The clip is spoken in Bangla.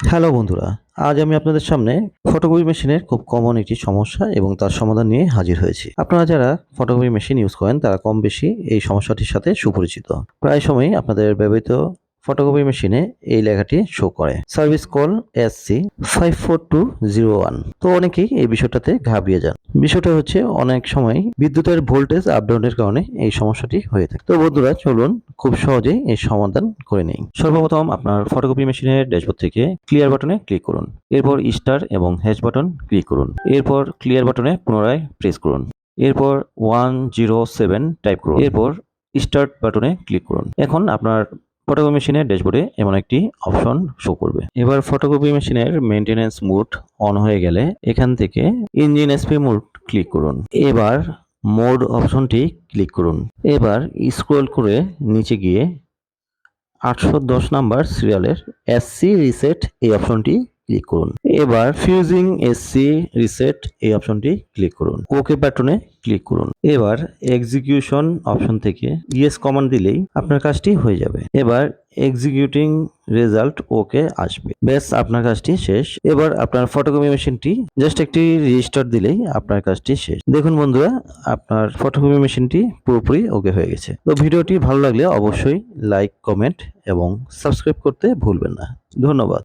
হ্যালো বন্ধুরা, আজ আমি আপনাদের সামনে ফটোকপি মেশিনের খুব কমন একটি সমস্যা এবং তার সমাধান নিয়ে হাজির হয়েছি। আপনারা যারা ফটোকপি মেশিন ইউজ করেন তারা কম বেশি এই সমস্যাটির সাথে সুপরিচিত। প্রায় সময়ই আপনাদের ব্যবহৃত ফটোকপি মেশিনে এই লেখাটি শো করে, সার্ভিস কল SC54201। তো অনেকেই এই বিষয়টাতে ঘাবড়িয়ে যান। বিষয়টা হচ্ছে অনেক সময় বিদ্যুতের ভোল্টেজ আপ ডাউনের কারণে এই সমস্যাটি হয়ে থাকে। তো বন্ধুরা চলুন খুব সহজেই এই সমাধান করে নেই। সর্বপ্রথম আপনার ফটোকপি মেশিনের ড্যাশবোর্ড থেকে ক্লিয়ার বাটনে ক্লিক করুন। এরপর স্টার এবং হ্যাশ বাটন ক্লিক করুন। এরপর ক্লিয়ার বাটনে পুনরায় প্রেস করুন। এরপর 107 টাইপ করুন। এরপর স্টার্ট বাটনে ক্লিক করুন। এখন আপনার ফটোকপি মেশিনের ড্যাশবোর্ডে এমন একটি অপশন শো করবে। এবার ফটোকপি মেশিনের মেইনটেনেন্স মোড অন হয়ে গেলে এখান থেকে ইঞ্জিন এসপি মোড ক্লিক করুন। এবার মোড অপশনটি ক্লিক করুন। এবার স্ক্রল করে নিচে গিয়ে 810 নাম্বার সিরিয়ালের এসসি রিসেট এই অপশনটি ক্লিক করুন। এবার ফিউজিং এসসি রিসেট এই অপশনটি ক্লিক করুন। ওকে বাটনে ক্লিক করুন। এবার এক্সিকিউশন অপশন থেকে ইয়েস কমান্ড দিলেই আপনার কাজটি হয়ে যাবে। এবার এক্সিকিউটিং রেজাল্ট ওকে আসবে। ব্যাস আপনার কাজটি শেষ। এবার আপনার ফটোকপি মেশিনটি জাস্ট একটি রেজিস্টার দিলেই আপনার কাজটি শেষ। দেখুন বন্ধুরা, আপনার ফটোকপি মেশিনটি পুরোপুরি ওকে হয়ে গেছে। তো ভিডিওটি ভালো লাগলে অবশ্যই লাইক, কমেন্ট এবং সাবস্ক্রাইব করতে ভুলবেন না। ধন্যবাদ।